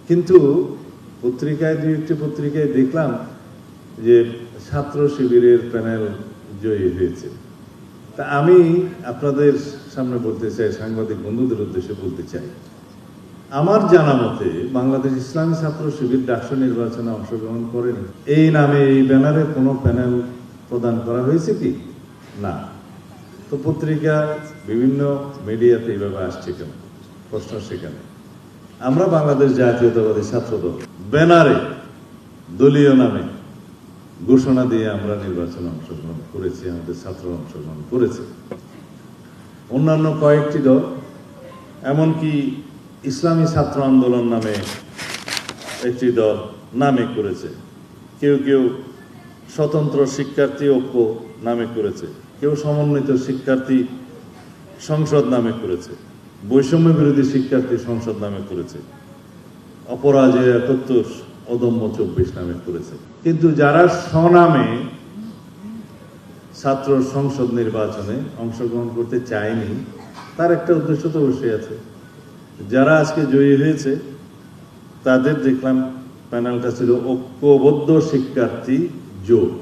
কিন্তু পত্রিকায় দুই একটি পত্রিকায় দেখলাম যে ছাত্র শিবিরের প্যানেল জয়ী হয়েছে। তা আমি আপনাদের সামনে বলতে চাই, সাংবাদিক বন্ধুদের উদ্দেশ্যে বলতে চাই, আমার জানা মতে বাংলাদেশ ইসলামী ছাত্র শিবির ডাকসু নির্বাচনে অংশগ্রহণ করেনি। এই নামে এই ব্যানারে কোনো প্যানেল প্রদান করা হয়েছে কি? না। তো পত্রিকা বিভিন্ন মিডিয়াতে এইভাবে আসছে কেন? প্রশ্ন সেখানে। আমরা বাংলাদেশ জাতীয়তাবাদী ছাত্রদল ব্যানারে দলীয় নামে ঘোষণা দিয়ে আমরা নির্বাচনে অংশগ্রহণ করেছি, আমাদের ছাত্ররা অংশগ্রহণ করেছে। অন্যান্য কয়েকটি দল, এমনকি ইসলামী ছাত্র আন্দোলন নামে একটি দল নামে করেছে, কেউ কেউ স্বতন্ত্র শিক্ষার্থী ঐক্য নামে করেছে, কেউ সমন্বিত শিক্ষার্থী সংসদ নামে করেছে, বৈষম্য বিরোধী শিক্ষার্থী সংসদ নামে করেছে, অপরাজয় ৭১, অদম্য ২৪ নামে করেছে। কিন্তু যারা স্বনামে ছাত্র সংসদ নির্বাচনে অংশগ্রহণ করতে চায়নি, তার একটা উদ্দেশ্য তো অবশ্যই আছে। যারা আজকে জয়ী হয়েছে তাদের দেখলাম প্যানেলটা ছিল ঐক্যবদ্ধ শিক্ষার্থী জোট।